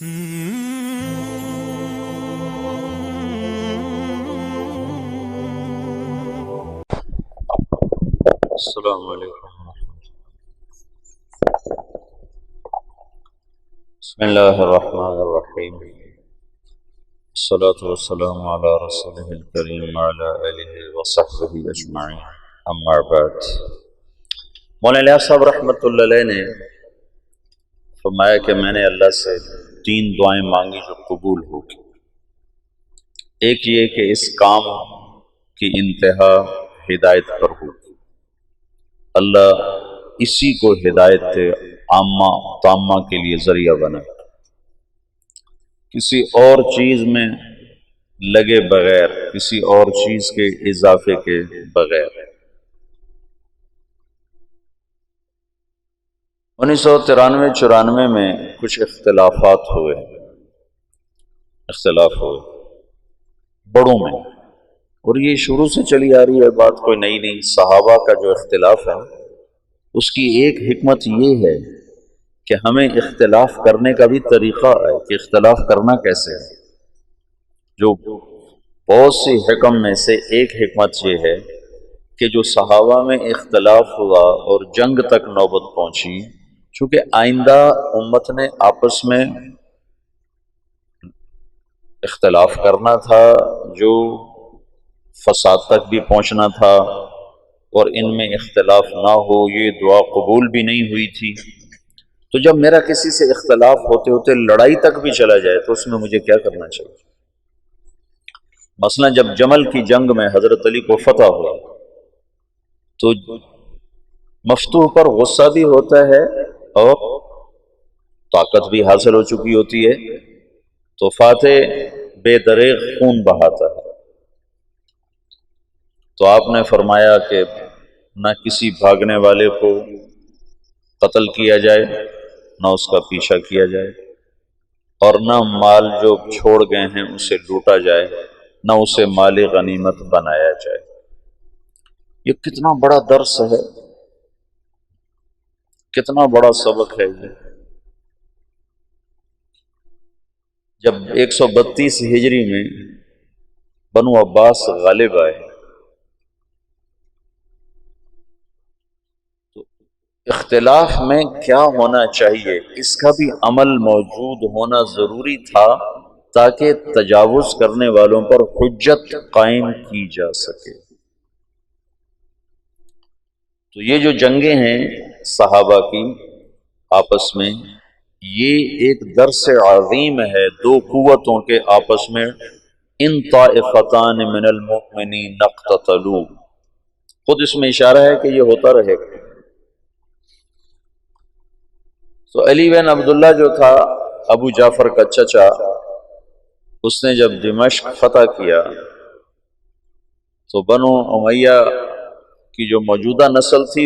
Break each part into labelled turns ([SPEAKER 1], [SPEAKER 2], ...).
[SPEAKER 1] السلام علیکم۔ بسم اللہ الرحمن الرحیم، الصلاة والسلام علی رسولہ الکریم وعلی آلہ وصحبہ اجمعین، اما بعد۔ مولانا الیاس صاحب رحمۃ اللہ علیہ نے فرمایا کہ میں نے اللہ سے 3 دعائیں مانگی جو قبول ہوگی۔ ایک یہ کہ اس کام کی انتہا ہدایت پر ہوگی، اللہ اسی کو ہدایت عامہ تامہ کے لیے ذریعہ بنائے، کسی اور چیز میں لگے بغیر، کسی اور چیز کے اضافے کے بغیر۔ 1993-94 میں کچھ اختلاف ہوئے بڑوں میں، اور یہ شروع سے چلی آ رہی ہے بات، کوئی نئی نہیں۔ صحابہ کا جو اختلاف ہے اس کی ایک حکمت یہ ہے کہ ہمیں اختلاف کرنے کا بھی طریقہ ہے کہ اختلاف کرنا کیسے ہے۔ جو بہت سی حکم میں سے ایک حکمت یہ ہے کہ جو صحابہ میں اختلاف ہوا اور جنگ تک نوبت پہنچی، چونکہ آئندہ امت نے آپس میں اختلاف کرنا تھا، جو فساد تک بھی پہنچنا تھا، اور ان میں اختلاف نہ ہو یہ دعا قبول بھی نہیں ہوئی تھی۔ تو جب میرا کسی سے اختلاف ہوتے ہوتے لڑائی تک بھی چلا جائے تو اس میں مجھے کیا کرنا چاہیے؟ مثلا جب جمل کی جنگ میں حضرت علی کو فتح ہوا تو مفتوح پر غصہ بھی ہوتا ہے اور طاقت بھی حاصل ہو چکی ہوتی ہے، تو فاتح بے دریغ خون بہاتا ہے۔ تو آپ نے فرمایا کہ نہ کسی بھاگنے والے کو قتل کیا جائے، نہ اس کا پیچھا کیا جائے، اور نہ مال جو چھوڑ گئے ہیں اسے لوٹا جائے، نہ اسے مال غنیمت بنایا جائے۔ یہ کتنا بڑا درس ہے، کتنا بڑا سبق ہے یہ۔ جب 132 ہجری میں بنو عباس غالب آئے تو اختلاف میں کیا ہونا چاہیے اس کا بھی عمل موجود ہونا ضروری تھا، تاکہ تجاوز کرنے والوں پر حجت قائم کی جا سکے۔ تو یہ جو جنگیں ہیں صحابہ کی آپس میں، یہ ایک درس عظیم ہے، 2 قوتوں کے آپس میں۔ ان طائفتان من المؤمنین اقتتلوا، خود اس میں اشارہ ہے کہ یہ ہوتا رہے گا۔ تو علی بن عبداللہ جو تھا ابو جعفر کا چچا، اس نے جب دمشق فتح کیا تو بنو امیہ کی جو موجودہ نسل تھی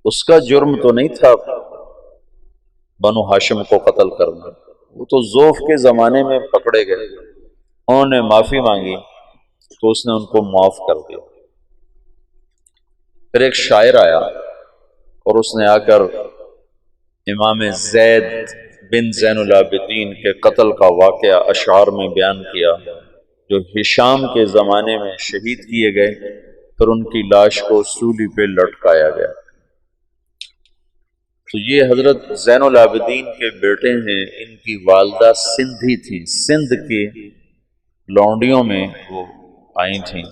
[SPEAKER 1] اس کا جرم تو نہیں تھا بنو ہاشم کو قتل کرنا، وہ تو ذوف کے زمانے میں پکڑے گئے، انہوں نے معافی مانگی تو اس نے ان کو معاف کر دیا۔ پھر ایک شاعر آیا اور اس نے آ کر امام زید بن زین العابدین کے قتل کا واقعہ اشعار میں بیان کیا، جو ہشام کے زمانے میں شہید کیے گئے، پھر ان کی لاش کو سولی پہ لٹکایا گیا۔ تو یہ حضرت زین العابدین کے بیٹے ہیں، ان کی والدہ سندھی تھیں، سندھ کی لونڈیوں میں وہ آئی تھیں،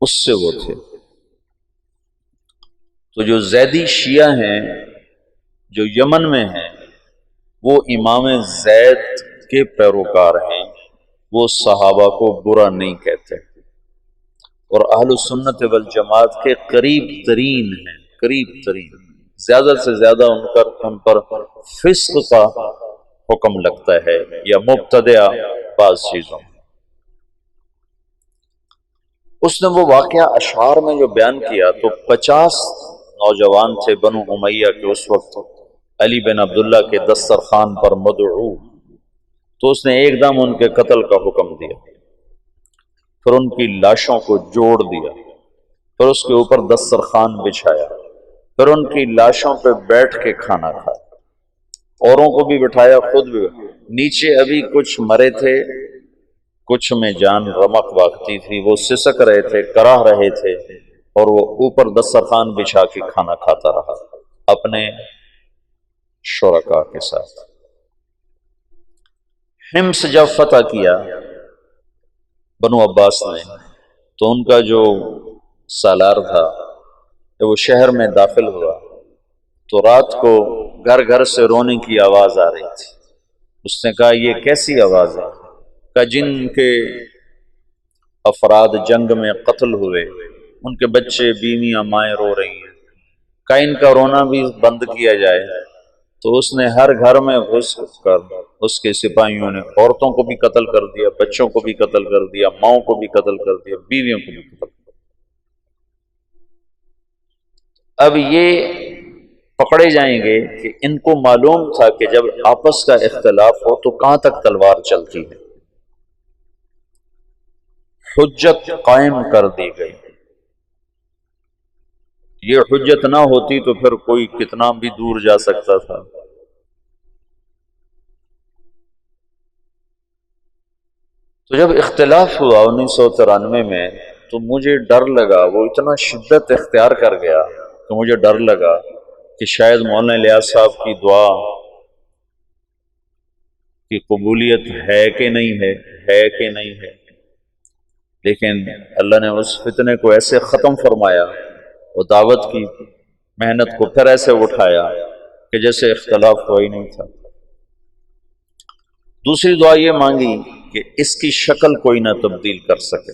[SPEAKER 1] اس سے وہ تھے۔ تو جو زیدی شیعہ ہیں جو یمن میں ہیں، وہ امام زید کے پیروکار ہیں، وہ صحابہ کو برا نہیں کہتے، اور اہل سنت والجماعت کے قریب ترین ہیں، قریب ترین، زیادہ سے زیادہ ان پر فسق کا حکم لگتا ہے یا مبتدع بعض چیزوں۔ اس نے وہ واقعہ اشعار میں جو بیان کیا تو 50 نوجوان تھے بنو امیہ کے اس وقت علی بن عبداللہ کے دسترخوان پر مدعو، تو اس نے ایک دم ان کے قتل کا حکم دیا، پھر ان کی لاشوں کو جوڑ دیا، پھر اس کے اوپر دسترخوان بچھایا، پھر ان کی لاشوں پہ بیٹھ کے کھانا کھایا، اوروں کو بھی بٹھایا، خود بھی۔ نیچے ابھی کچھ مرے تھے، کچھ میں جان رمق واقعی تھی، وہ سسک رہے تھے، کراہ رہے تھے، اور وہ اوپر دسترخوان بچھا کے کھانا کھاتا رہا اپنے شرکاء کے ساتھ۔ حمص جب فتح کیا بنو عباس نے، تو ان کا جو سالار تھا جب وہ شہر میں داخل ہوا تو رات کو گھر گھر سے رونے کی آواز آ رہی تھی۔ اس نے کہا یہ کیسی آواز ہے؟ کہ جن کے افراد جنگ میں قتل ہوئے ان کے بچے بیویاں مائیں رو رہی ہیں، کہ ان کا رونا بھی بند کیا جائے۔ تو اس نے ہر گھر میں گھس کر اس کے سپاہیوں نے عورتوں کو بھی قتل کر دیا، بچوں کو بھی قتل کر دیا، ماؤں کو بھی قتل کر دیا، بیویوں کو بھی قتل کر دیا۔ اب یہ پکڑے جائیں گے کہ ان کو معلوم تھا کہ جب آپس کا اختلاف ہو تو کہاں تک تلوار چلتی ہے۔ حجت قائم کر دی گئی۔ یہ حجت نہ ہوتی تو پھر کوئی کتنا بھی دور جا سکتا تھا۔ تو جب اختلاف ہوا 1993 میں تو مجھے ڈر لگا، وہ اتنا شدت اختیار کر گیا کہ مجھے ڈر لگا کہ شاید مولانا الیاس صاحب کی دعا کی قبولیت ہے کہ نہیں ہے کہ نہیں ہے۔ لیکن اللہ نے اس فتنے کو ایسے ختم فرمایا، وہ دعوت کی محنت کو پھر ایسے اٹھایا کہ جیسے اختلاف ہوا ہی نہیں تھا۔ دوسری دعا یہ مانگی کہ اس کی شکل کوئی نہ تبدیل کر سکے،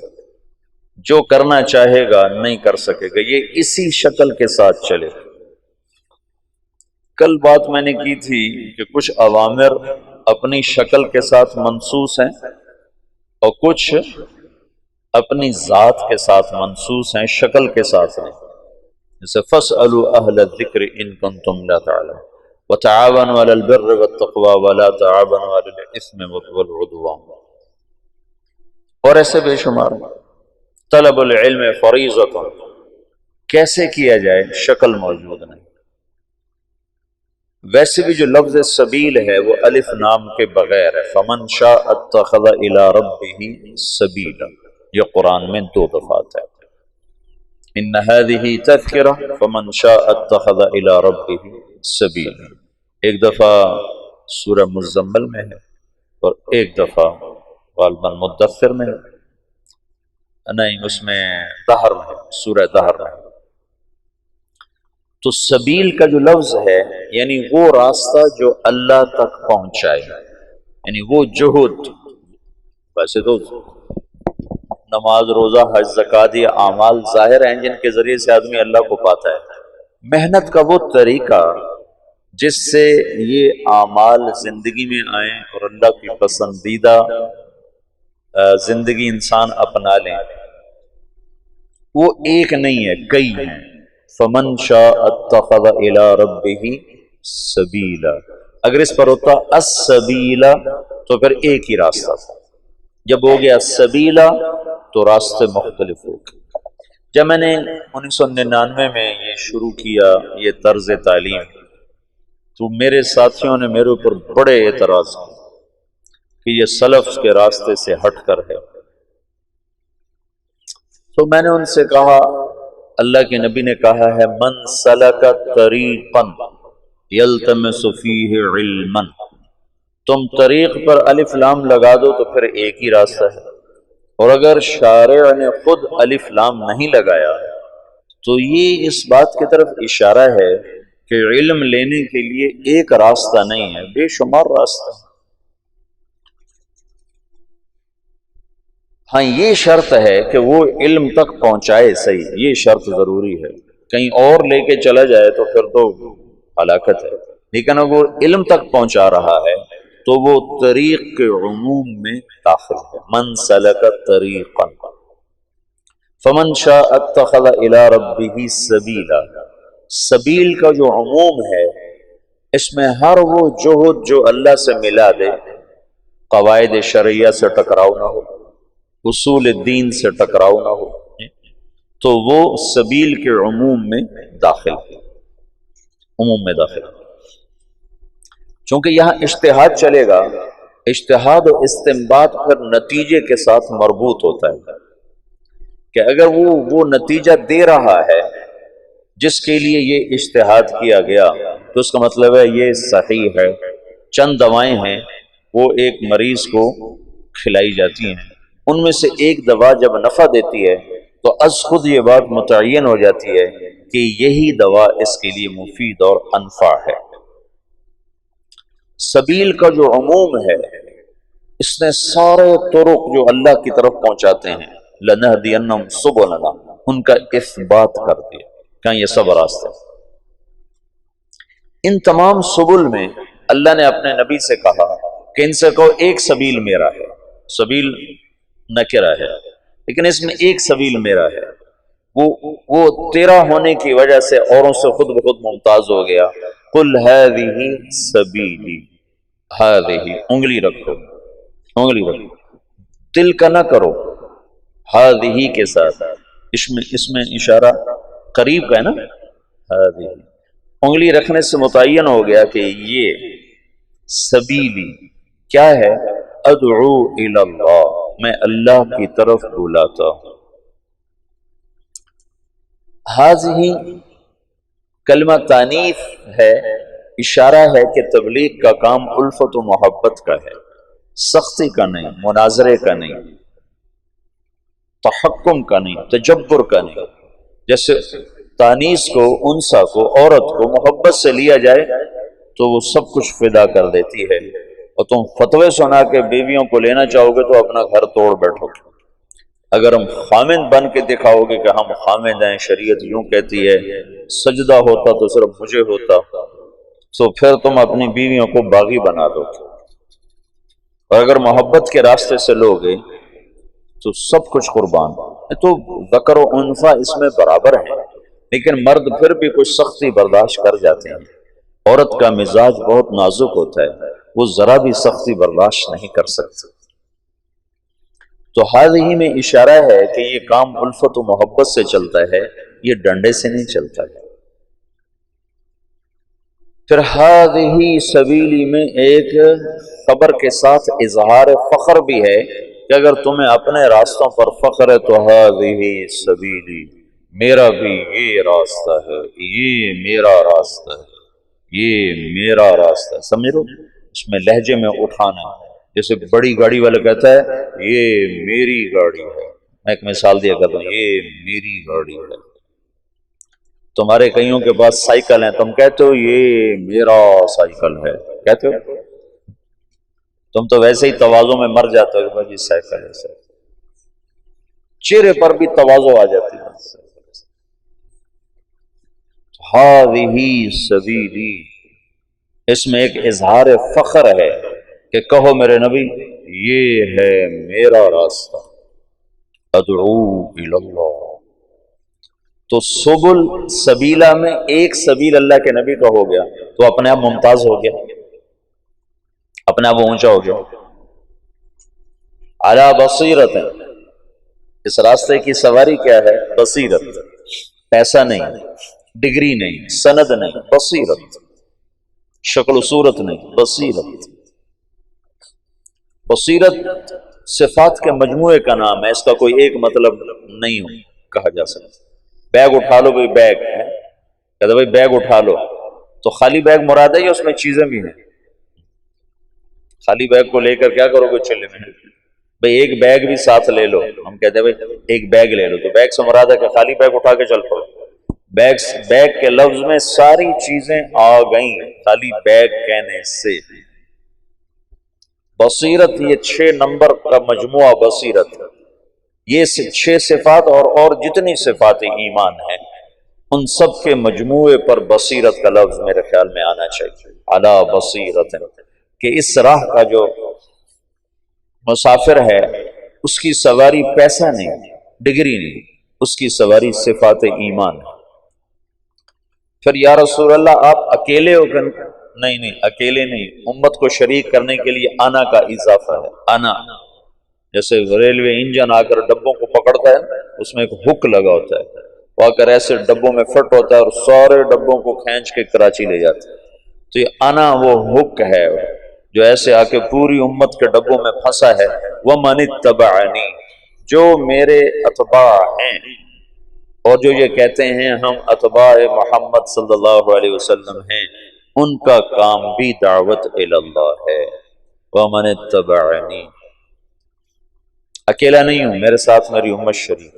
[SPEAKER 1] جو کرنا چاہے گا نہیں کر سکے گا، یہ اسی شکل کے ساتھ چلے۔ کل بات میں نے کی تھی کہ کچھ اوامر اپنی شکل کے ساتھ منسوس ہیں اور کچھ اپنی ذات کے ساتھ منسوس ہیں، شکل کے ساتھ نہیں۔ جیسے فَاسْأَلُوا أَهْلَ الذِّكْرِ إِن كُنتُمْ لَا تَعْلَمُونَ وَتَعَاوَنُوا عَلَى الْبِرِّ وَالتَّقْوَى وَلَا تَعَاوَنُوا عَلَى الْإِثْمِ وَالْعُدْوَانِ، اور ایسے بے شمار۔ طلب العلم فریضۃ، کیسے کیا جائے شکل موجود نہیں۔ ویسے بھی جو لفظ سبیل ہے وہ الف نام کے بغیر ہے، فمن شاء اتخذ الی ربہ سبیلا، یہ قرآن میں 2 دفعہ ہے۔ ان هذه تذکرہ فمن شاء اتخذ الی ربہ سبیلا، ایک دفعہ سورہ مزمل میں ہے اور ایک دفعہ غالباً مدثر میں ہے، نہیں اس میں دہر میں، سورہ دہر میں۔ تو سبیل کا جو لفظ ہے یعنی وہ راستہ جو اللہ تک پہنچائے، یعنی وہ جہد۔ ویسے تو نماز، روزہ، حج، زکوٰۃ یہ اعمال ظاہر ہیں جن کے ذریعے سے آدمی اللہ کو پاتا ہے۔ محنت کا وہ طریقہ جس سے یہ اعمال زندگی میں آئیں اور اللہ کی پسندیدہ زندگی انسان اپنا لیں، وہ ایک نہیں ہے، کئی ہیں۔ فمن شاء اتخذ الی ربہ سبیلا، اگر اس پر ہوتا السبیلا تو پھر ایک ہی راستہ تھا، جب ہو گیا سبیلا تو راستے مختلف ہو گئے۔ جب میں نے 1999 میں یہ شروع کیا یہ طرز تعلیم، تو میرے ساتھیوں نے میرے اوپر بڑے اعتراض کیے کہ یہ سلف کے راستے سے ہٹ کر ہے۔ تو میں نے ان سے کہا، اللہ کے نبی نے کہا ہے من سلک طریقا یلتمس فیہ علما، تم طریق پر الف لام لگا دو تو پھر ایک ہی راستہ ہے، اور اگر شارع نے خود الف لام نہیں لگایا تو یہ اس بات کی طرف اشارہ ہے کہ علم لینے کے لیے ایک راستہ نہیں ہے، بے شمار راستہ۔ ہاں یہ شرط ہے کہ وہ علم تک پہنچائے، صحیح، یہ شرط ضروری ہے، کہیں اور لے کے چلا جائے تو پھر تو ہلاکت ہے، لیکن اگر وہ علم تک پہنچا رہا ہے تو وہ طریق کے عموم میں داخل ہے۔ من سلک طریقا فمن شاء اتخذ الی ربہ سبیلا، سبیل کا جو عموم ہے اس میں ہر وہ جہد جو اللہ سے ملا دے، قواعد شرعیہ سے ٹکراؤ نہ ہو، اصول دین سے ٹکراؤ نہ ہو، تو وہ سبیل کے عموم میں داخل ہے، عموم میں داخل ہے۔ چونکہ یہاں اجتہاد چلے گا، اجتہاد و استنباط پھر نتیجے کے ساتھ مربوط ہوتا ہے کہ اگر وہ نتیجہ دے رہا ہے جس کے لیے یہ اجتہاد کیا گیا تو اس کا مطلب ہے یہ صحیح ہے۔ چند دوائیں ہیں وہ ایک مریض کو کھلائی جاتی ہیں، ان میں سے ایک دوا جب نفع دیتی ہے تو از خود یہ بات متعین ہو جاتی ہے کہ یہی دوا اس کے لیے مفید اور انفع ہے۔ سبیل کا جو عموم ہے اس نے سارے طرق جو اللہ کی طرف پہنچاتے ہیں لَنَهْدِيَنَّهُمْ سُبُلَنَا، ان کا اثبات کر دیا کہ یہ سب راستے۔ ان تمام سبل میں اللہ نے اپنے نبی سے کہا کہ ان سے کہو ایک سبیل میرا ہے، سبیل نکرہ ہے لیکن اس میں ایک سبیل میرا ہے، وہ تیرا ہونے کی وجہ سے اوروں سے خود بخود ممتاز ہو گیا۔ قُلْ هَذِهِ سَبِيلِي، هَذِهِ انگلی رکھو، انگلی رکھو، دل کا نہ کرو، هَذِهِ کے ساتھ، اس میں اشارہ قریب کا ہے نا، هَذِهِ انگلی رکھنے سے متعین ہو گیا کہ یہ سبیلی کیا ہے، ادعو الی اللہ، میں اللہ کی طرف بلاتا ہوں۔ ہذہ کلمہ تانیث ہے، اشارہ ہے کہ تبلیغ کا کام الفت و محبت کا ہے، سختی کا نہیں، مناظرے کا نہیں، تحکم کا نہیں، تجبر کا نہیں۔ جیسے تانیث کو، انثى کو، عورت کو محبت سے لیا جائے تو وہ سب کچھ فدا کر دیتی ہے، اور تم فتوے سنا کے بیویوں کو لینا چاہو گے تو اپنا گھر توڑ بیٹھو گے۔ اگر ہم خامند بن کے دکھاؤ گے کہ ہم خامند ہیں، شریعت یوں کہتی ہے، سجدہ ہوتا تو صرف مجھے ہوتا، تو پھر تم اپنی بیویوں کو باغی بنا دو گے۔ اور اگر محبت کے راستے سے لوگے تو سب کچھ قربان۔ تو ذکر و انثیٰ اس میں برابر ہے، لیکن مرد پھر بھی کچھ سختی برداشت کر جاتے ہیں۔ عورت کا مزاج بہت نازک ہوتا ہے، وہ ذرا بھی سختی برداشت نہیں کر سکتی۔ تو ہذہ میں اشارہ ہے کہ یہ کام الفت و محبت سے چلتا ہے، یہ ڈنڈے سے نہیں چلتا ہے۔ پھر ہذہ سبیلی میں ایک خبر کے ساتھ اظہار فخر بھی ہے کہ اگر تمہیں اپنے راستوں پر فخر ہے تو ہذہ سبیلی، میرا بھی یہ راستہ ہے، یہ میرا راستہ ہے، یہ میرا راستہ ہے۔ سمجھ لو، اس میں لہجے میں اٹھانا ہے۔ جیسے بڑی گاڑی والا کہتا ہے یہ میری گاڑی ہے، میں ایک مثال دیا کرتا ہوں، یہ میری گاڑی ہے۔ تمہارے کئیوں کے پاس سائیکل ہیں، تم کہتے ہو یہ میرا سائیکل ہے، کہتے ہو؟ تم تو ویسے ہی تواضع میں مر جاتے ہو کہ بھائی سائیکل ہے، سائیکل، چہرے پر بھی تواضع آ جاتی ہے۔ ہذہ سبیلی، اس میں ایک اظہار فخر ہے کہ کہو میرے نبی یہ ہے میرا راستہ، ادعو الی اللہ۔ تو سبل سبیلہ میں ایک سبیل اللہ کے نبی کا ہو گیا تو اپنے آپ ممتاز ہو گیا، اپنے آپ اونچا ہو گیا۔ علی بصیرت، اس راستے کی سواری کیا ہے؟ بصیرت، پیسہ نہیں، ڈگری نہیں، سند نہیں، بصیرت، شکل و صورت نہیں، بصیرت۔ بصیرت صفات کے مجموعے کا نام ہے، اس کا کوئی ایک مطلب نہیں کہا جا سکتا۔ بیگ اٹھا لو، بھائی بیگ ہے، کہتے بھائی بیگ اٹھا لو، تو خالی بیگ مراد ہے یا اس میں چیزیں بھی ہیں؟ خالی بیگ کو لے کر کیا کرو گے چلے میں؟ بھائی ایک بیگ بھی ساتھ لے لو، ہم کہتے ہیں بھائی ایک بیگ لے لو، تو بیگ سے مراد ہے کہ خالی بیگ اٹھا کے چل پڑو۔ بیگ کے لفظ میں ساری چیزیں آ گئیں خالی بیگ کہنے سے۔ بصیرت یہ 6 نمبر کا مجموعہ بصیرت، یہ 6 صفات اور جتنی صفات ایمان ہیں ان سب کے مجموعے پر بصیرت کا لفظ میرے خیال میں آنا چاہیے۔ علی بصیرت، کہ اس راہ کا جو مسافر ہے اس کی سواری پیسہ نہیں، ڈگری نہیں، اس کی سواری صفات ایمان ہے۔ پھر یا رسول اللہ آپ اکیلے ہو کر؟ نہیں، اکیلے نہیں، امت کو شریک کرنے کے لیے آنا کا اضافہ ہے۔ آنا جیسے ریلوے انجن آ کر ڈبوں کو پکڑتا ہے، اس میں ایک ہک لگا ہوتا ہے، وہ آ کر ایسے ڈبوں میں فٹ ہوتا ہے اور سارے ڈبوں کو کھینچ کے کراچی لے جاتا ہے۔ تو یہ انا وہ حک ہے جو ایسے آ کے پوری امت کے ڈبوں میں پھنسا ہے، وَمَنِ اتَّبَعَنِي، جو میرے اتباع ہیں، اور جو یہ کہتے ہیں ہم اتباع محمد صلی اللہ علیہ وسلم ہیں، ان کا کام بھی دعوت الی اللہ ہے۔ وَمَنِ اتَّبَعَنِي، اکیلا نہیں ہوں، میرے ساتھ میری امت شریک۔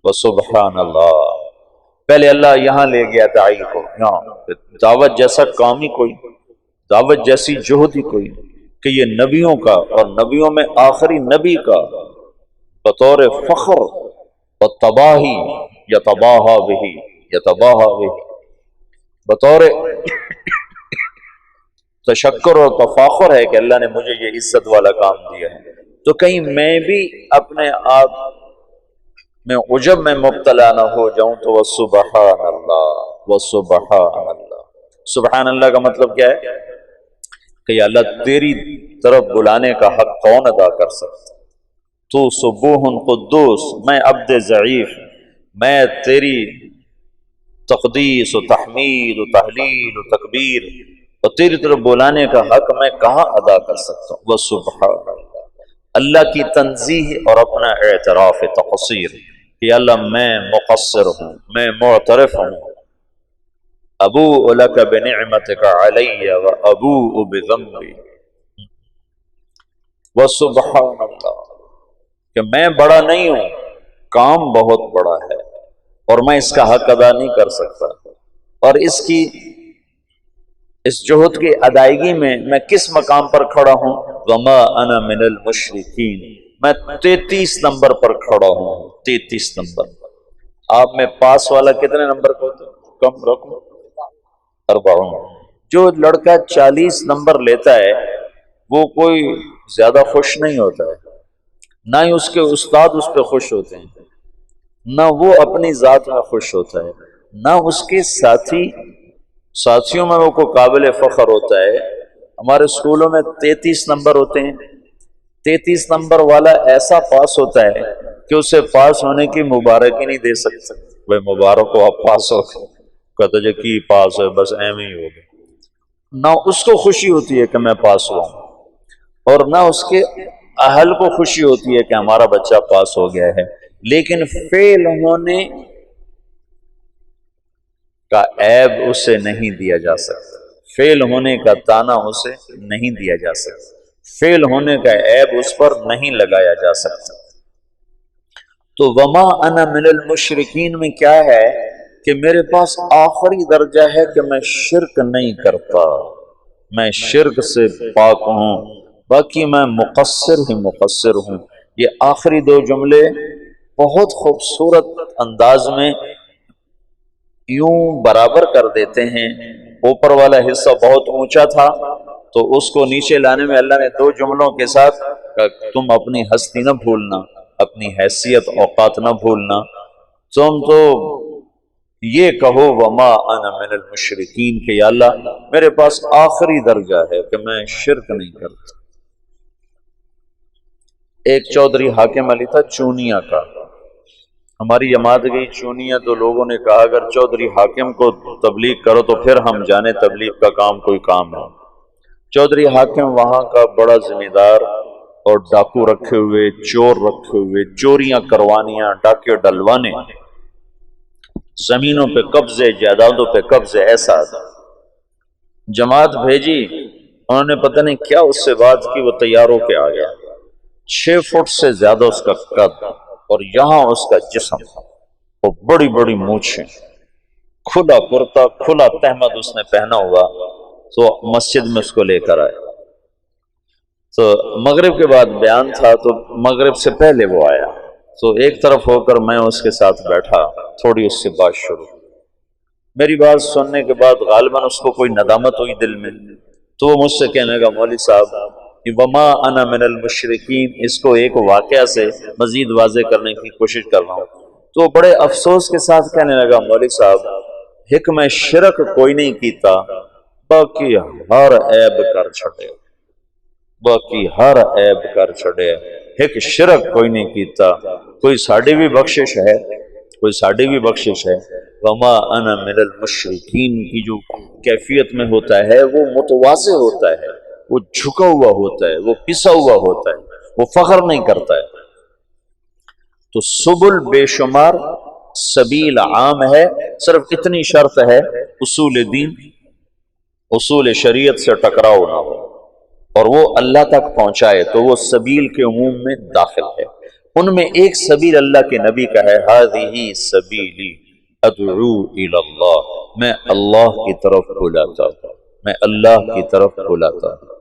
[SPEAKER 1] وَسُبْحَانَ اللَّہ، پہلے اللہ یہاں لے گیا داعی کو، یہاں دعوت جیسا کام ہی کوئی، دعوت جیسی جہد ہی کوئی، کہ یہ نبیوں کا اور نبیوں میں آخری نبی کا بطور فخر و تباہی یتباہا بہی، یتباہا بہی، بطور تشکر اور تفاخر ہے کہ اللہ نے مجھے یہ عزت والا کام دیا ہے، تو کہیں میں بھی اپنے آپ میں عجب میں مبتلا نہ ہو جاؤں، تو وَسُبْحَانَ اللَّہ، وَسُبْحَانَ اللَّہ۔ سبحان اللہ کا مطلب کیا ہے کہ یا اللہ تیری طرف بلانے کا حق کون ادا کر سکتا؟ تو سبوح قدوس، میں عبد ضعیف، میں تیری تقدیس و تحمید و تحلیل و تکبیر اور تیری طرف بلانے کا حق میں کہاں ادا کر سکتا ہوں؟ وَسُبْحَانَ اللَّہ، اللہ کی تنزیہ اور اپنا اعتراف تقصیر کہ اللہ میں مقصر ہوں، میں معترف ہوں۔ ابوء لک بنعمتک علی و ابوء بذنبی، وسبحان اللہ، کہ میں بڑا نہیں ہوں، کام بہت بڑا ہے اور میں اس کا حق ادا نہیں کر سکتا، اور اس جہد کی ادائیگی میں کس مقام پر کھڑا ہوں؟ وما انا من المشرکین، میں 33 نمبر پر کھڑا ہوں، 33 نمبر۔ آپ میں پاس والا کتنے نمبر کو ہوتا ہے؟ کم رقم 40۔ جو لڑکا 40 نمبر لیتا ہے وہ کوئی زیادہ خوش نہیں ہوتا ہے، نہ ہی اس کے استاد اس پہ خوش ہوتے ہیں، نہ وہ اپنی ذات میں خوش ہوتا ہے، نہ اس کے ساتھیوں میں وہ کوئی قابل فخر ہوتا ہے۔ ہمارے اسکولوں میں 33 نمبر ہوتے ہیں، 33 نمبر والا ایسا پاس ہوتا ہے کہ اسے پاس ہونے کی مبارک ہی نہیں دے سکتا، وہ مبارک ہو آپ پاس ہو، کہتا جی کی پاس ہے، بس ایم ہی ہو گیا۔ نہ اس کو خوشی ہوتی ہے کہ میں پاس ہوا ہوں، اور نہ اس کے اہل کو خوشی ہوتی ہے کہ ہمارا بچہ پاس ہو گیا ہے، لیکن فیل ہونے کا عیب اسے نہیں دیا جا سکتا، فیل ہونے کا تانا اسے نہیں دیا جا سکتا، فیل ہونے کا عیب اس پر نہیں لگایا جا سکتا۔ تو وما انا من المشرکین میں کیا ہے کہ میرے پاس آخری درجہ ہے کہ میں شرک نہیں کرتا، میں شرک سے پاک ہوں، باقی میں مقصر ہی مقصر ہوں۔ یہ آخری دو جملے بہت خوبصورت انداز میں یوں برابر کر دیتے ہیں۔ اوپر والا حصہ بہت اونچا تھا تو اس کو نیچے لانے میں اللہ نے دو جملوں کے ساتھ تم اپنی ہستی نہ بھولنا، اپنی حیثیت اوقات نہ بھولنا، تم تو یہ کہو وما انا من المشرکین کہ یا اللہ میرے پاس آخری درجہ ہے کہ میں شرک نہیں کرتا۔ ایک چودھری حاکم علی تھا چونیا کا، ہماری جماعت گئی چونیا، تو لوگوں نے کہا اگر چودھری حاکم کو تبلیغ کرو تو پھر ہم جانے تبلیغ کا کام کوئی کام ہے۔ چودھری حاکم وہاں کا بڑا ذمہ دار اور ڈاکو رکھے ہوئے، چور رکھے ہوئے، چوریاں کروانیاں، ڈاکے ڈلوانے، زمینوں پہ قبضے، جائیدادوں پہ قبضے، ایسا جماعت بھیجی، انہوں نے پتہ نہیں کیا اس سے بات کی، وہ تیار ہو کے آ گیا، 6 فٹ سے زیادہ اس کا قد اور یہاں اس کا جسم، اور بڑی بڑی مونچھیں، کھلا کرتا، کھلا تہمد اس نے پہنا ہوا، تو مسجد میں اس کو لے کر آئے۔ تو مغرب کے بعد بیان تھا، تو مغرب سے پہلے وہ آیا، تو ایک طرف ہو کر میں اس کے ساتھ بیٹھا، تھوڑی اس سے بات شروع۔ میری بات سننے کے بعد غالباً اس کو کوئی ندامت ہوئی دل میں، تو وہ مجھ سے کہنے لگا مولوی صاحب وما انا من المشرکین، اس کو ایک واقعہ سے مزید واضح کرنے کی کوشش کر رہا ہوں۔ تو بڑے افسوس کے ساتھ کہنے لگا مولوی صاحب ایک میں شرک کوئی نہیں کیتا، باقی ہر عیب کر چھڑے، باقی ہر عیب کر چھڑے، ایک شرک کوئی نہیں کیتا، کوئی ساڑی بھی بخشش ہے، کوئی ساڑھی بھی بخشش ہے۔ وما انا من المشرکین کی جو کیفیت میں ہوتا ہے وہ متواضع ہوتا ہے، وہ جھکا ہوا ہوتا ہے، وہ پسا ہوا ہوتا ہے، وہ فخر نہیں کرتا ہے۔ تو سبل بے شمار، سبیل عام ہے، صرف اتنی شرط ہے اصول دین، اصول شریعت سے ٹکراؤ نہ ہو اور وہ اللہ تک پہنچائے، تو وہ سبیل کے عموم میں داخل ہے۔ ان میں ایک سبیل اللہ کے نبی کا ہے، ہذہ سبیلی ادعو الی اللہ، میں اللہ کی طرف بلاتا ہوں، میں اللہ کی طرف بلاتا ہوں۔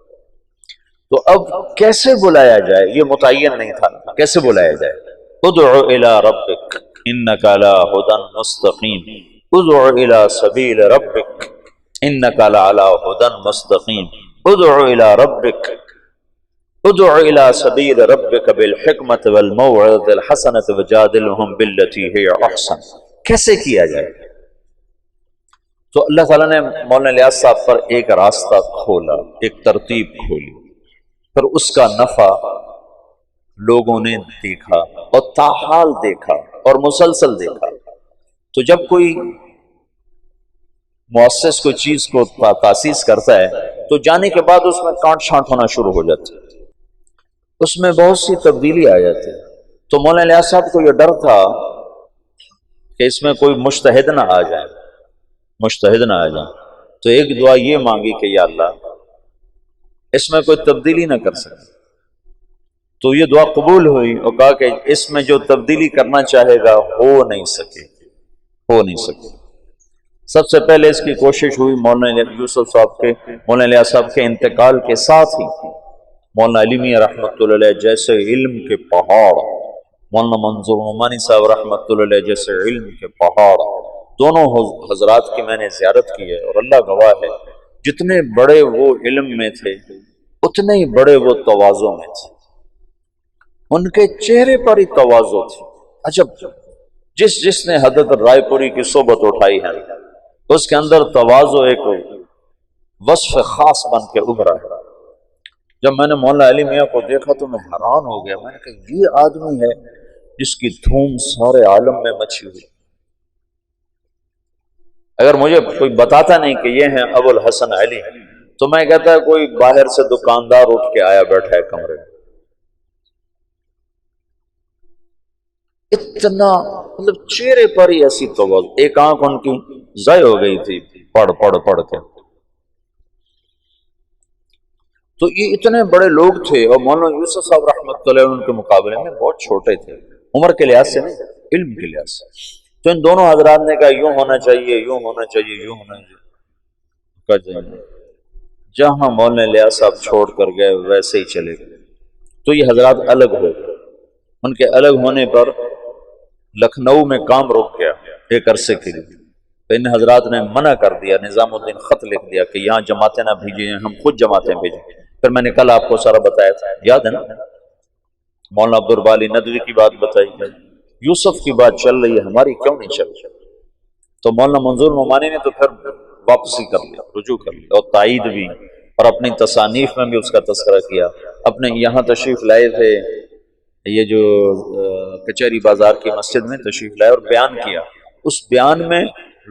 [SPEAKER 1] تو اب کیسے بلایا جائے یہ متعین نہیں تھا، کیسے بلایا جائے؟ ادعو الی ربک انک علی ھدی مستقیم، ادعو الی سبیل ربک انک لعلی ھدی مستقیم، ادعو الی ربک، ادعو الی سبیل ربک بالحکمت والموعظۃ الحسنۃ وجادلھم باللتی ہی احسن۔ کیسے کیا جائے؟ تو اللہ تعالیٰ نے مولانا الیاس صاحب پر ایک راستہ کھولا، ایک ترتیب کھولی، پھر اس کا نفع لوگوں نے دیکھا اور تاحال دیکھا اور مسلسل دیکھا۔ تو جب کوئی مؤسس کوئی چیز کو تاسیس کرتا ہے تو جانے کے بعد اس میں کانٹ چھانٹ ہونا شروع ہو جاتی ہے، اس میں بہت سی تبدیلی آ جاتی ہے۔ تو مولانا الیاس صاحب کو یہ ڈر تھا کہ اس میں کوئی مجتہد نہ آ جائے، مجتہد نہ آ جائے، تو ایک دعا یہ مانگی کہ یا اللہ اس میں کوئی تبدیلی نہ کر سکے۔ تو یہ دعا قبول ہوئی اور کہا کہ اس میں جو تبدیلی کرنا چاہے گا ہو نہیں سکے، ہو نہیں سکے۔ سب سے پہلے اس کی کوشش ہوئی مولانا یوسف صاحب کے، مولانا الیاس صاحب کے انتقال کے ساتھ ہی مولانا علی میاں رحمۃ اللہ علیہ جیسے علم کے پہاڑ، مولانا منظور نعمانی صاحب رحمۃ اللہ علیہ جیسے علم کے پہاڑ، دونوں حضرات کی میں نے زیارت کی ہے اور اللہ گواہ ہے جتنے بڑے وہ علم میں تھے اتنے ہی بڑے وہ تواضع میں تھے، ان کے چہرے پر ہی تواضع تھی۔ عجب، جس نے حضرت رائے پوری کی صحبت اٹھائی ہے اس کے اندر تواضع ایک وصف خاص بن کے ابھرا ہے۔ جب میں نے مولانا علی میاں کو دیکھا تو میں حیران ہو گیا، میں نے کہا یہ آدمی ہے جس کی دھوم سارے عالم میں مچی ہوئی۔ اگر مجھے کوئی بتاتا نہیں کہ یہ ہیں ابو الحسن علی تو میں کہتا ہے کوئی باہر سے دکاندار اٹھ کے آیا بیٹھا ہے کمرے میں۔ اتنا مطلب چہرے پر ہی ایسی تواضع، ایک آنکھ ان کی ضائع ہو گئی تھی پڑھ کے۔ تو یہ اتنے بڑے لوگ تھے اور مولانا یوسف صاحب رحمۃ اللہ ان کے مقابلے میں بہت چھوٹے تھے، عمر کے لحاظ سے نہیں، علم کے لحاظ سے۔ تو ان دونوں حضرات نے کہا یوں ہونا چاہیے، یوں ہونا چاہیے، یوں ہونا چاہیے۔ جہاں مولانا الیاس صاحب چھوڑ کر گئے ویسے ہی چلے گئے۔ تو یہ حضرات الگ ہو گئے، ان کے الگ ہونے پر لکھنؤ میں کام رک گیا ایک عرصے کے لیے۔ تو ان حضرات نے منع کر دیا، نظام الدین خط لکھ دیا کہ یہاں جماعتیں نہ بھیجیں، ہم خود جماعتیں بھیجیں۔ پھر میں نے کل آپ کو سارا بتایا تھا، یاد ہے نا؟ مولانا عبدالباری ندوی کی بات بتائی گئی، یوسف کی بات چل رہی ہے، ہماری کیوں نہیں چل رہی؟ تو مولانا منظور نعمانی نے تو پھر واپسی کر لیا، رجوع کر لیا اور تائید بھی، اور اپنی تصانیف میں بھی اس کا تذکرہ کیا۔ اپنے یہاں تشریف لائے تھے، یہ جو کچہری بازار کی مسجد میں تشریف لائے اور بیان کیا۔ اس بیان میں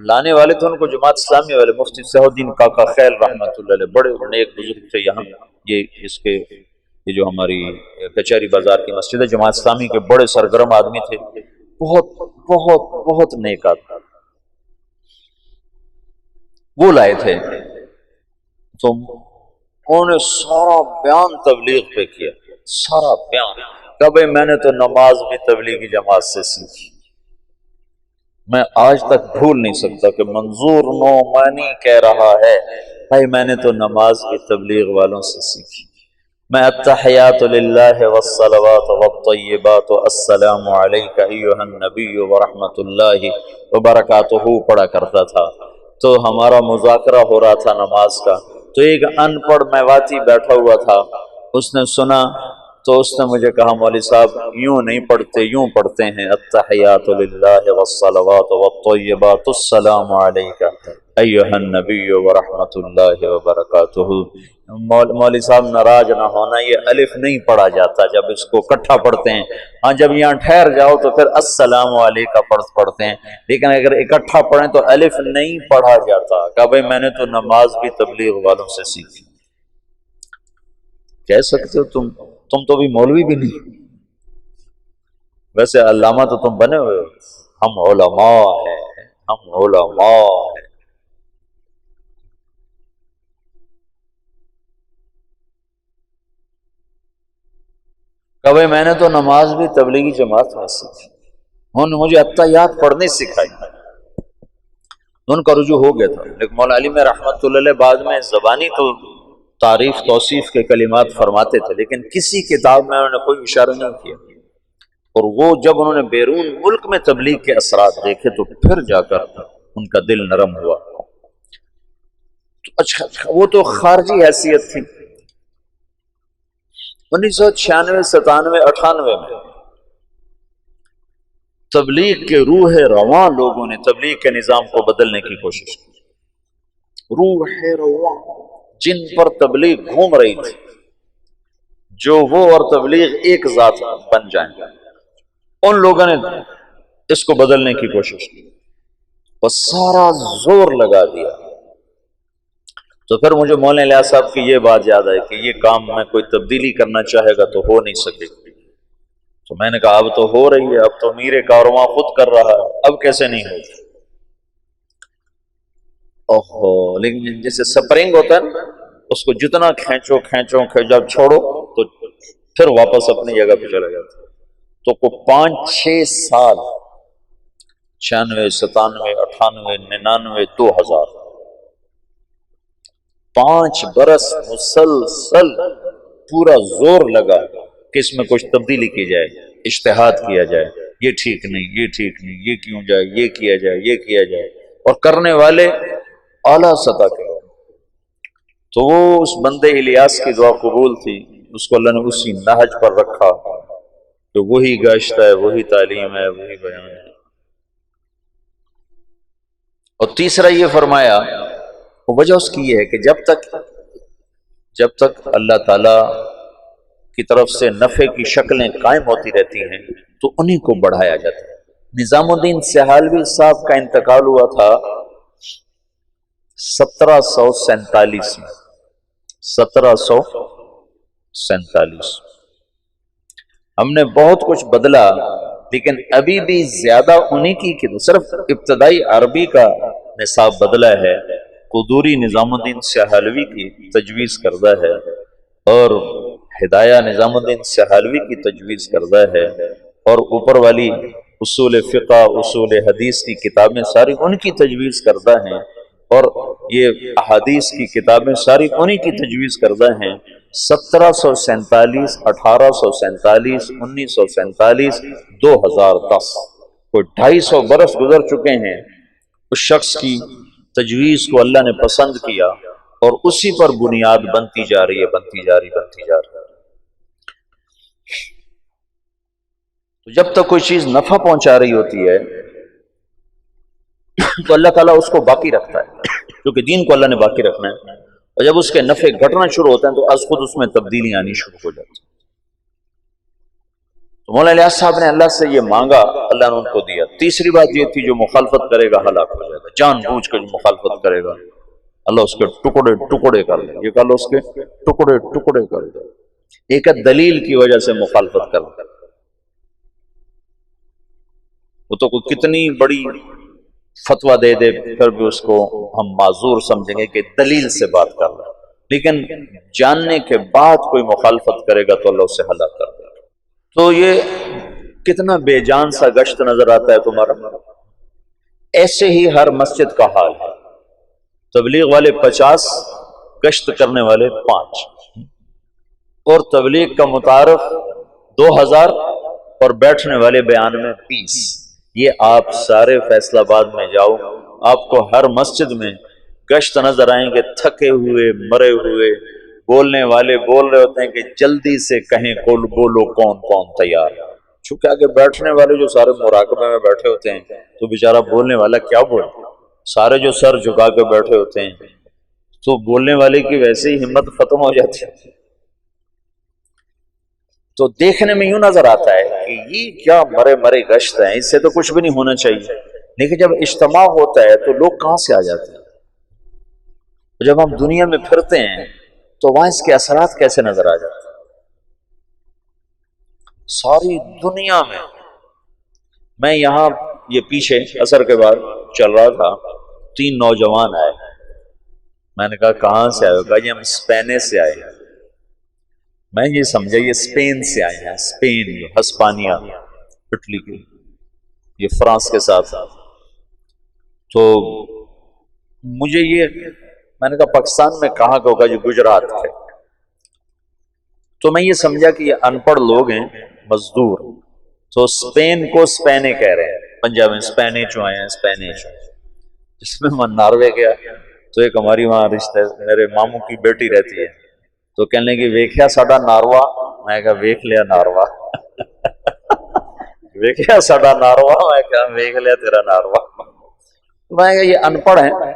[SPEAKER 1] لانے والے تھے ان کو جماعت اسلامی والے مفتی صحیح الدین کاکا خیل رحمۃ اللہ علیہ، بڑے نیک بزرگ تھے یہاں، یہ جو ہماری کچہری بازار کی مسجد ہے، جماعت اسلامی کے بڑے سرگرم آدمی تھے، بہت بہت بہت نیک آدمی، وہ لائے تھے۔ تو انہوں نے سارا بیان تبلیغ پہ کیا، سارا بیان، کہ بھائی میں نے تو نماز بھی تبلیغی جماعت سے سیکھی۔ میں آج تک بھول نہیں سکتا کہ منظور نعمانی کہہ رہا ہے بھائی میں نے تو نماز بھی تبلیغ والوں سے سیکھی۔ میں التحیات للہ والصلوات والطیبات السلام علیک ایھا النبی ورحمۃ اللہ وبرکاتہ پڑھا کرتا تھا۔ تو ہمارا مذاکرہ ہو رہا تھا نماز کا، تو ایک ان پڑھ میواتی بیٹھا ہوا تھا، اس نے سنا تو اس نے مجھے کہا مولوی صاحب یوں نہیں پڑھتے، یوں پڑھتے ہیں التحیات للہ والصلوات والطیبات السلام علیک ایھا النبی ورحمۃ اللہ وبرکاتہ۔ مولوی صاحب ناراض نہ ہونا، یہ الف نہیں پڑھا جاتا جب اس کو اکٹھا پڑھتے ہیں، ہاں جب یہاں ٹھہر جاؤ تو پھر السلام علیکم پڑھتے ہیں، لیکن اگر اکٹھا پڑھیں تو الف نہیں پڑھا جاتا۔ کہا بھائی میں نے تو نماز بھی تبلیغ والوں سے سیکھی۔ کہہ سکتے ہو تم تو بھی مولوی بھی نہیں، ویسے علامہ تو تم بنے ہوئے ہو، ہم علماء ہیں، ہم علماء ہیں۔ کہ بھائی میں نے تو نماز بھی تبلیغی جماعت میں سیکھی، انہوں نے مجھے التحیات پڑھنے سکھائی، ان کا رجوع ہو گیا تھا۔ لیکن مولا علی میں رحمت اللہ علیہ بعد میں زبانی تو تعریف توصیف کے کلمات فرماتے تھے، لیکن کسی کتاب میں انہوں نے کوئی اشارہ نہیں کیا، اور وہ جب انہوں نے بیرون ملک میں تبلیغ کے اثرات دیکھے تو پھر جا کر ان کا دل نرم ہوا۔ اچھا وہ تو خارجی حیثیت تھی۔ 1996 97 98 میں تبلیغ کے روح رواں لوگوں نے تبلیغ کے نظام کو بدلنے کی کوشش کی۔ روح رواں جن پر تبلیغ گھوم رہی تھی، جو وہ اور تبلیغ ایک ذات بن جائیں، ان لوگوں نے اس کو بدلنے کی کوشش کی اور سارا زور لگا دیا۔ تو پھر مجھے مولانا الیاس صاحب کی یہ بات یاد آئی کہ یہ کام میں کوئی تبدیلی کرنا چاہے گا تو ہو نہیں سکے گی۔ تو میں نے کہا اب تو ہو رہی ہے، اب تو امیر کارواں خود کر رہا ہے، اب کیسے نہیں ہوگی؟ اوہو، لیکن جیسے سپرنگ ہوتا ہے نا، اس کو جتنا کھینچو جب چھوڑو تو پھر واپس اپنی جگہ پہ چلا جاتا۔ تو کو 5-6 سال 96 97 98 99 2000 5 برس مسلسل پورا زور لگا کہ اس میں کچھ تبدیلی کی جائے، اجتہاد کیا جائے، یہ ٹھیک نہیں، یہ ٹھیک نہیں، یہ کیوں جائے، یہ کیا جائے، یہ کیا جائے، اور کرنے والے اعلیٰ سطح کے لوگ۔ تو وہ اس بندے الیاس کی دعا قبول تھی، اس کو اللہ نے اسی نہج پر رکھا کہ وہی گشت ہے، وہی تعلیم ہے، وہی بیان ہے۔ اور تیسرا یہ فرمایا، وجہ اس کی یہ ہے کہ جب تک اللہ تعالی کی طرف سے نفع کی شکلیں قائم ہوتی رہتی ہیں تو انہی کو بڑھایا جاتا ہے۔ نظام الدین سہالوی صاحب کا انتقال ہوا تھا 1747 میں، 1747۔ ہم نے بہت کچھ بدلا، لیکن ابھی بھی زیادہ انہی کی صرف ابتدائی عربی کا نصاب بدلا ہے، قدوری نظام الدین سہالوی کی تجویز کردہ ہے، اور ہدایہ نظام الدین سہالوی کی تجویز کردہ ہے، اور اوپر والی اصول فقہ، اصول حدیث کی کتابیں ساری ان کی تجویز کردہ ہیں، اور یہ احادیث کی کتابیں ساری انہی کی تجویز کردہ ہیں۔ 1747 1847 1947 2010 کوئی 250 برس گزر چکے ہیں۔ اس شخص کی تجویز کو اللہ نے پسند کیا اور اسی پر بنیاد بنتی جا رہی ہے۔ تو جب تک کوئی چیز نفع پہنچا رہی ہوتی ہے تو اللہ تعالیٰ اس کو باقی رکھتا ہے، کیونکہ دین کو اللہ نے باقی رکھنا ہے، اور جب اس کے نفع گھٹنا شروع ہوتا ہے تو از خود اس میں تبدیلی آنی شروع ہو جاتی ہے۔ تو مولانا الیاس صاحب نے اللہ سے یہ مانگا، اللہ نے ان کو دیا۔ تیسری بات یہ تھی جو مخالفت کرے گا ہلاک ہو جائے گا، جان بوجھ کر جو مخالفت کرے گا اللہ اس کے ٹکڑے ٹکڑے کر دے، یہ کہا اس کے ٹکڑے ٹکڑے کر دے۔ ایک دلیل کی وجہ سے مخالفت کر دے، وہ تو کوئی کتنی بڑی فتویٰ دے دے پھر بھی اس کو ہم معذور سمجھیں گے کہ دلیل سے بات کر رہا ہے، لیکن جاننے کے بعد کوئی مخالفت کرے گا تو اللہ اسے ہلاک کر دے گا۔ تو یہ کتنا بے جان سا گشت نظر آتا ہے تمہارا۔ ایسے ہی ہر مسجد کا حال ہے، تبلیغ والے 50، گشت کرنے والے 5، اور تبلیغ کا متعارف 2000 اور بیٹھنے والے بیان میں 20۔ یہ آپ سارے فیصل آباد میں جاؤ، آپ کو ہر مسجد میں گشت نظر آئیں گے، تھکے ہوئے مرے ہوئے بولنے والے بول رہے ہوتے ہیں کہ جلدی سے کہیں کل بولو کون کون تیار، چونکہ آگے بیٹھنے والے جو سارے مراقبے میں بیٹھے ہوتے ہیں تو بیچارہ بولنے والا کیا بولے، سارے جو سر جھکا کے بیٹھے ہوتے ہیں تو بولنے والے کی ویسے ہی ہمت ختم ہو جاتی ہے۔ تو دیکھنے میں یوں نظر آتا ہے کہ یہ کیا مرے مرے گشت ہے، اس سے تو کچھ بھی نہیں ہونا چاہیے، لیکن جب اجتماع ہوتا ہے تو لوگ کہاں سے آ جاتے ہیں؟ جب ہم دنیا میں پھرتے ہیں تو وہاں اس کے اثرات کیسے نظر آ جاتے ہیں؟ ساری دنیا میں یہاں یہ پیچھے عصر کے بعد چل رہا تھا، 3 نوجوان آئے، میں نے کہا کہاں سے آئے ہو؟ کہا جی ہم اسپین سے آئے ہیں۔ میں یہ سمجھا یہ اسپین سے آئے ہیں، اسپین، یہ ہسپانیہ، اٹلی کی، یہ فرانس کے ساتھ۔ تو مجھے یہ، میں نے کہا پاکستان میں کہاں کا ہوگا؟ جو گجرات ہے۔ تو میں یہ سمجھا کہ یہ ان پڑھ لوگ ہیں، مزدور، تو اسپین کو اسپینے کہہ رہے ہیں، پنجاب میں اسپینے چو آئے ہیں، اسپینے چو۔ جس میں میں ناروے گیا تو ایک ہماری وہاں رشتے، میرے ماموں کی بیٹی رہتی ہے، تو کہنے لگی ویکھیا ساڈا ناروا، میں کہا ویکھ لیا ناروا ویکھیا ساڈا ناروا، میں کہا ویکھ لیا تیرا ناروا۔ میں کہا یہ ان پڑھ ہیں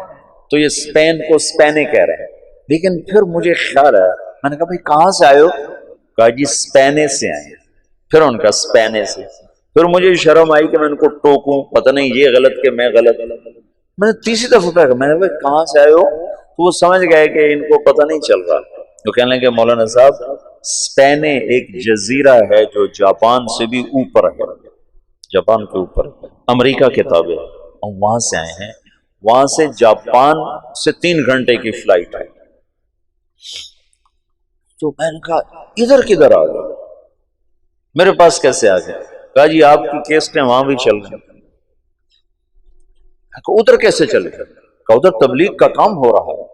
[SPEAKER 1] تو یہ اسپین کو اسپینے کہہ رہے ہیں، لیکن پھر مجھے خیال ہے، میں نے کہا بھائی کہاں سے آئے ہو؟ کہا جی اسپینے سے آئے ہیں۔ پھر ان کا اسپینے سے، پھر مجھے شرم آئی کہ میں ان کو ٹوکوں، پتہ نہیں یہ غلط کہ میں غلط۔ میں نے تیسری دفعہ کہا، میں نے کہا کہاں سے آئے ہو؟ تو وہ سمجھ گئے کہ ان کو پتہ نہیں چل رہا۔ تو کہنے لگے مولانا صاحب اسپینے ایک جزیرہ ہے جو جاپان سے بھی اوپر ہے، جاپان کے اوپر، امریکہ کے تابع، ہم وہاں سے آئے ہیں، وہاں سے جاپان سے 3 گھنٹے کی فلائٹ ہے۔ تو میں نے کہا ادھر کدھر آ گئے، میرے پاس کیسے آ گئے؟ کہا جی آپ کی کیسٹیں وہاں بھی چل رہی ہیں۔ ادھر کیسے چلے؟ کہا ادھر تبلیغ کا کام ہو رہا ہے۔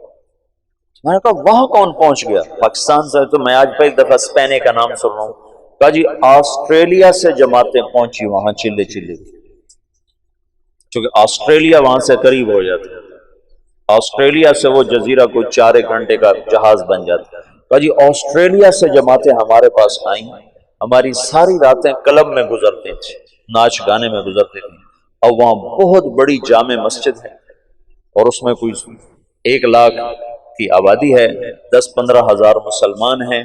[SPEAKER 1] میں نے کہا وہاں کون پہنچ گیا؟ پاکستان سے۔ تو میں آج پہلی دفعہ اسپینے کا نام سن رہا ہوں۔ کہا جی آسٹریلیا سے جماعتیں پہنچی وہاں چلے چلے، چونکہ آسٹریلیا وہاں سے قریب ہو جاتا ہے، آسٹریلیا سے وہ جزیرہ کوئی 4 گھنٹے کا جہاز بن جاتا ہے۔ کہا جی آسٹریلیا سے جماعتیں ہمارے پاس آئیں، ہماری ساری راتیں کلب میں گزرتی تھیں، ناچ گانے میں گزرتی تھیں، اور وہاں بہت بڑی جامع مسجد ہے اور اس میں کوئی 1 لاکھ کی آبادی ہے، 10-15 ہزار مسلمان ہیں۔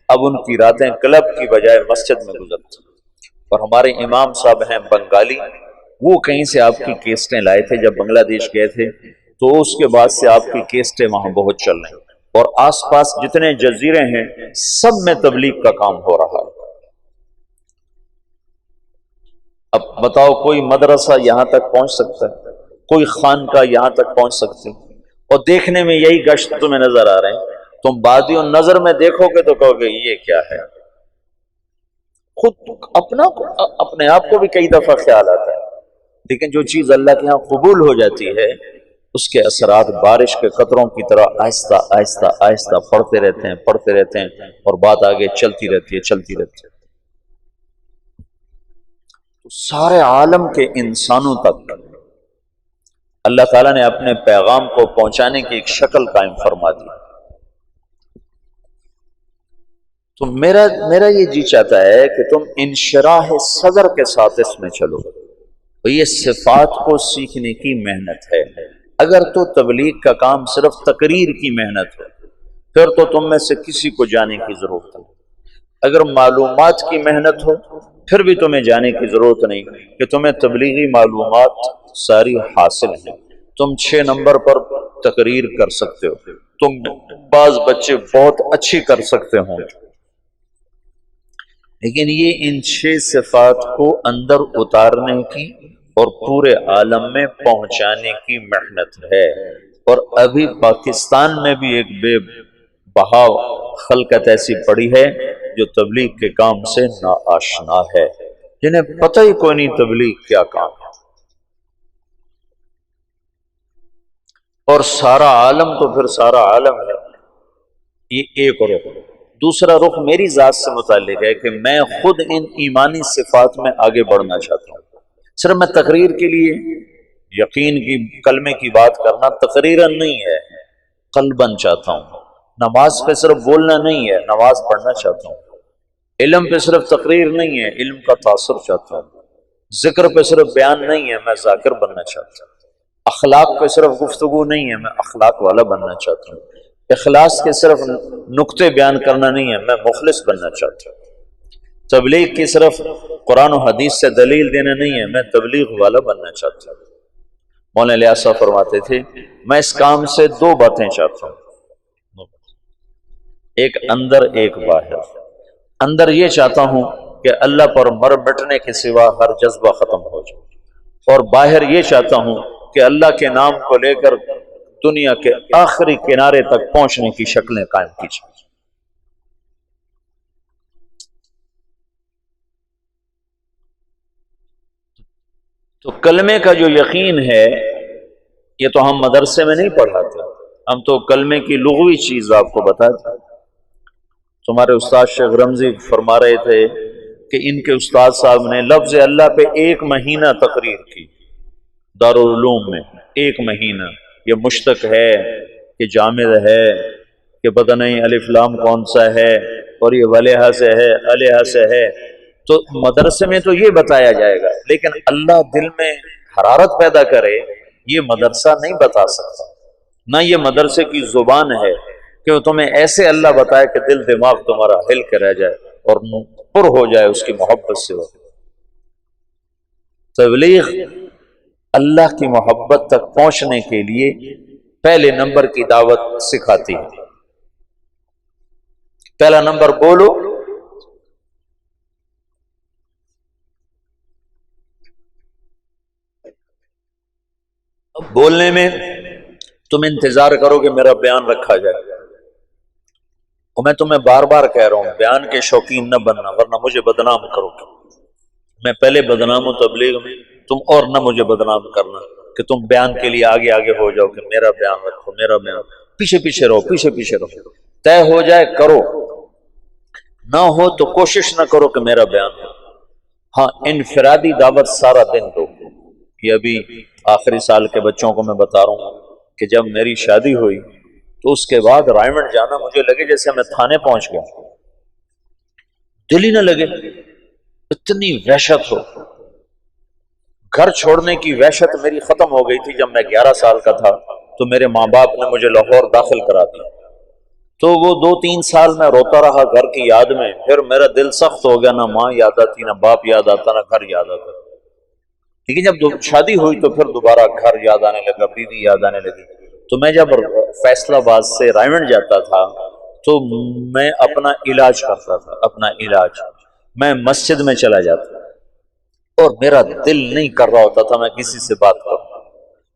[SPEAKER 1] اب ان کی راتیں کلب کی بجائے مسجد میں گزرتی، اور ہمارے امام صاحب ہیں بنگالی، وہ کہیں سے آپ کی کیسٹیں لائے تھے جب بنگلہ دیش گئے تھے، تو اس کے بعد سے آپ کی کیسٹیں وہاں بہت چل رہی ہیں، اور آس پاس جتنے جزیرے ہیں سب میں تبلیغ کا کام ہو رہا ہے۔ اب بتاؤ کوئی مدرسہ یہاں تک پہنچ سکتا ہے؟ کوئی خانقاہ یہاں تک پہنچ سکتی؟ اور دیکھنے میں یہی گشت تمہیں نظر آ رہے ہیں، تم بادیوں نظر میں دیکھو گے تو کہو گے یہ کیا ہے۔ خود اپنے آپ کو بھی کئی دفعہ خیال آتا ہے، لیکن جو چیز اللہ کے ہاں قبول ہو جاتی ہے اس کے اثرات بارش کے قطروں کی طرح آہستہ آہستہ آہستہ پڑتے رہتے ہیں اور بات آگے چلتی رہتی ہے۔ تو سارے عالم کے انسانوں تک اللہ تعالیٰ نے اپنے پیغام کو پہنچانے کی ایک شکل قائم فرما دی۔ تو میرا یہ جی چاہتا ہے کہ تم انشراح صدر کے ساتھ اس میں چلو، تو یہ صفات کو سیکھنے کی محنت ہے۔ اگر تو تبلیغ کا کام صرف تقریر کی محنت ہو پھر تو تم میں سے کسی کو جانے کی ضرورت نہیں، اگر معلومات کی محنت ہو پھر بھی تمہیں جانے کی ضرورت نہیں، کہ تمہیں تبلیغی معلومات ساری حاصل ہیں، تم 6 نمبر پر تقریر کر سکتے ہو، تم بعض بچے بہت اچھی کر سکتے ہوں، لیکن یہ ان 6 صفات کو اندر اتارنے کی اور پورے عالم میں پہنچانے کی محنت ہے۔ اور ابھی پاکستان میں بھی ایک بے بہا خلقت ایسی پڑی ہے جو تبلیغ کے کام سے ناآشنا ہے، جنہیں پتہ ہی کوئی نہیں تبلیغ کیا کام ہے۔ اور سارا عالم تو پھر سارا عالم ہے، یہ ایک رخ۔ دوسرا رخ میری ذات سے متعلق ہے کہ میں خود ان ایمانی صفات میں آگے بڑھنا چاہتا ہوں۔ صرف میں تقریر کے لیے یقین کی کلمے کی بات کرنا تقریراً نہیں ہے، قلباً چاہتا ہوں، نماز پہ صرف بولنا نہیں ہے، نماز پڑھنا چاہتا ہوں۔ علم پہ صرف تقریر نہیں ہے، علم کا تاثر چاہتا ہوں۔ ذکر پہ صرف بیان نہیں ہے، میں ذاکر بننا چاہتا ہوں۔ اخلاق پہ صرف گفتگو نہیں ہے، میں اخلاق والا بننا چاہتا ہوں۔ اخلاص کے صرف نقطے بیان کرنا نہیں ہے، میں مخلص بننا چاہتا ہوں۔ تبلیغ کی صرف قرآن و حدیث سے دلیل دینا نہیں ہے، میں تبلیغ والا بننا چاہتا ہوں۔ مولانا الیاس صاحب فرماتے تھے میں اس کام سے دو باتیں چاہتا ہوں، ایک اندر ایک باہر۔ اندر یہ چاہتا ہوں کہ اللہ پر مر مٹنے کے سوا ہر جذبہ ختم ہو جائے، اور باہر یہ چاہتا ہوں کہ اللہ کے نام کو لے کر دنیا کے آخری کنارے تک پہنچنے کی شکلیں قائم کی جائیں۔ تو کلمے کا جو یقین ہے یہ تو ہم مدرسے میں نہیں پڑھاتے، ہم تو کلمے کی لغوی چیز آپ کو بتاتے۔ تمہارے استاد شیخ رمزی فرما رہے تھے کہ ان کے استاد صاحب نے لفظ اللہ پہ 1 مہینہ تقریر کی دارالعلوم میں، 1 مہینہ۔ یہ مشتق ہے کہ جامد ہے کہ پتہ نہیں الف لام کون سا ہے، اور یہ ولیہ سے ہے علیہ سے ہے، تو مدرسے میں تو یہ بتایا جائے گا، لیکن اللہ دل میں حرارت پیدا کرے یہ مدرسہ نہیں بتا سکتا، نہ یہ مدرسے کی زبان ہے کہ وہ تمہیں ایسے اللہ بتائے کہ دل دماغ تمہارا ہل کے رہ جائے اور پر ہو جائے اس کی محبت سے۔ تبلیغ اللہ کی محبت تک پہنچنے کے لیے پہلے نمبر کی دعوت سکھاتی ہے۔ پہلا نمبر بولو، بولنے میں تم انتظار کرو کہ میرا بیان رکھا جائے، اور میں تمہیں بار بار کہہ رہا ہوں بیان کے شوقین نہ بننا ورنہ مجھے بدنام کرو گے۔ میں پہلے بدنام ہوں تبلیغ میں، تم اور نہ مجھے بدنام کرنا کہ تم بیان کے لیے آگے آگے ہو جاؤ کہ میرا بیان رکھو، میرا بیان، پیچھے پیچھے رہو، پیچھے پیچھے رہو۔ طے ہو جائے کرو، نہ ہو تو کوشش نہ کرو کہ میرا بیان ہو۔ ہاں انفرادی دعوت سارا دن دو۔ یہ ابھی آخری سال کے بچوں کو میں بتا رہا ہوں کہ جب میری شادی ہوئی تو اس کے بعد رائے منڈ جانا مجھے لگے جیسے میں تھانے پہنچ گیا، دل ہی نہ لگے، اتنی وحشت ہو۔ گھر چھوڑنے کی وحشت میری ختم ہو گئی تھی جب میں 11 سال کا تھا، تو میرے ماں باپ نے مجھے لاہور داخل کرا دیا، تو وہ 2-3 سال میں روتا رہا گھر کی یاد میں، پھر میرا دل سخت ہو گیا، نہ ماں یاد آتی، نہ باپ یاد آتا، نہ گھر یاد آتا۔ لیکن جب شادی ہوئی تو پھر دوبارہ گھر یاد آنے لگا، بیوی یاد آنے لگی۔ تو میں جب فیصل آباد سے رائے منڈ جاتا تھا تو میں اپنا علاج کرتا تھا، اپنا علاج میں مسجد میں چلا جاتا، اور میرا دل نہیں کر رہا ہوتا تھا میں کسی سے بات کروں،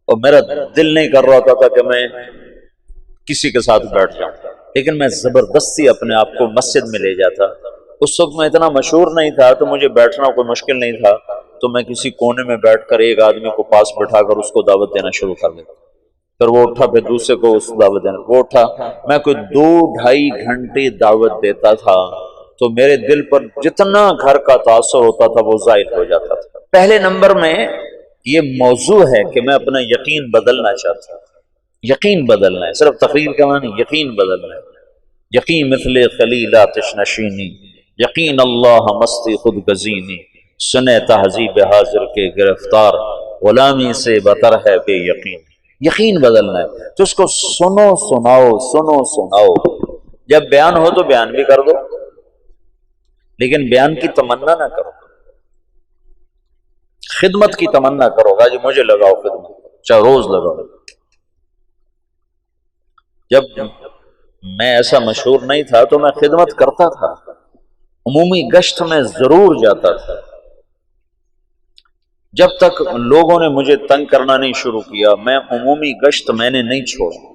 [SPEAKER 1] اور میرا دل نہیں کر رہا ہوتا تھا کہ میں کسی کے ساتھ بیٹھ جاؤں، لیکن میں زبردستی اپنے آپ کو مسجد میں لے جاتا۔ اس وقت میں اتنا مشہور نہیں تھا تو مجھے بیٹھنا کوئی مشکل نہیں تھا، تو میں کسی کونے میں بیٹھ کر ایک آدمی کو پاس بٹھا کر اس کو دعوت دینا شروع کر دیتا، پھر وہ اٹھا، پھر دوسرے کو اس دعوت دینا، وہ اٹھا، میں کوئی 2-2.5 گھنٹے دعوت دیتا تھا، تو میرے دل پر جتنا گھر کا تاثر ہوتا تھا وہ ظاہر ہو جاتا تھا۔ پہلے نمبر میں یہ موضوع ہے کہ میں اپنا یقین بدلنا چاہتا ہوں، یقین بدلنا ہے، صرف تقریر کرنا نہیں، یقین بدلنا ہے۔ یقین مثل خلیل آتش نشینی، یقین اللہ مستی خود گزینی، سنے تہذیب حاضر کے گرفتار، غلامی سے بتر ہے بے یقین۔ یقین بدلنا ہے تو اس کو سنو سناؤ، سنو سناؤ۔ جب بیان ہو تو بیان بھی کر دو، لیکن بیان کی تمنا نہ کرو، خدمت کی تمنا کرو گا، جو مجھے لگاؤ خدمت، چاہے روز لگاؤ۔ جب میں ایسا مشہور نہیں تھا تو میں خدمت کرتا تھا، عمومی گشت میں ضرور جاتا تھا، جب تک لوگوں نے مجھے تنگ کرنا نہیں شروع کیا میں عمومی گشت میں نے نہیں چھوڑا۔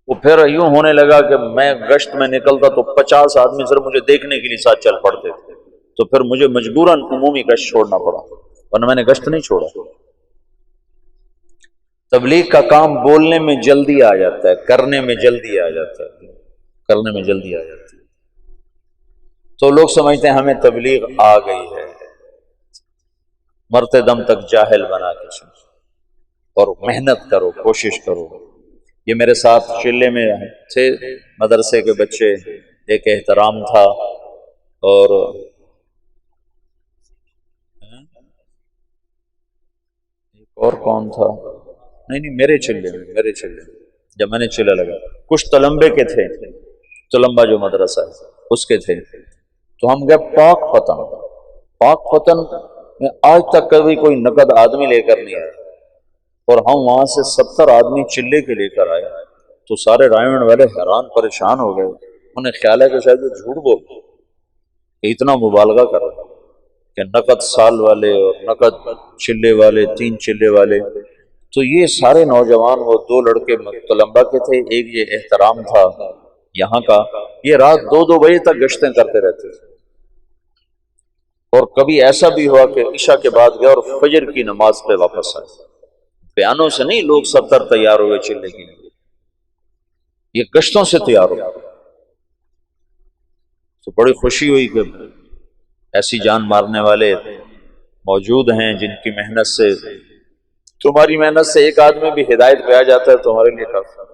[SPEAKER 1] وہ پھر یوں ہونے لگا کہ میں گشت میں نکلتا تو 50 آدمی صرف مجھے دیکھنے کے لیے ساتھ چل پڑتے تھے، تو پھر مجھے مجبوراً عمومی گشت چھوڑنا پڑا، ورنہ میں نے گشت نہیں چھوڑا۔ تبلیغ کا کام بولنے میں جلدی آ جاتا ہے، کرنے میں جلدی آ جاتا ہے، کرنے میں جلدی آ جاتی ہے۔ تو لوگ سمجھتے ہیں ہمیں تبلیغ آ گئی ہے، مرتے دم تک جاہل بنا کے سن، اور محنت کرو، کوشش کرو۔ یہ میرے ساتھ چلے میں تھے مدرسے کے بچے، ایک احترام تھا، اور اور کون تھا، نہیں میرے چلے میں جب میں نے چلے لگا، کچھ تلمبے کے تھے، تلمبا جو مدرسہ ہے اس کے تھے، تو ہم گئے پاک پتن میں آج تک کبھی کوئی نقد آدمی لے کر نہیں آیا، اور ہم وہاں سے 70 آدمی چلے کے لے کر آئے، تو سارے رائمنڈ والے حیران پریشان ہو گئے، انہیں خیال ہے کہ شاید وہ جھوٹ بول کہ اتنا مبالغہ کر رہا کہ نقد سال والے اور نقد چلے والے، 3 چلے والے۔ تو یہ سارے نوجوان، وہ 2 لڑکے طلباء کے تھے، ایک یہ احترام تھا یہاں کا، یہ رات 2 بجے تک گشتیں کرتے رہتے تھے، اور کبھی ایسا بھی ہوا کہ عشاء کے بعد گئے اور فجر کی نماز پہ واپس آئے۔ بیانوں سے نہیں، لوگ 70 تیار ہوئے چلنے کے لیے، یہ گشتوں سے تیار ہو۔ تو بڑی خوشی ہوئی کہ ایسی جان مارنے والے موجود ہیں جن کی محنت سے، تمہاری محنت سے ایک آدمی بھی ہدایت پہ آ جاتا ہے تو ہمارے لیے کافی۔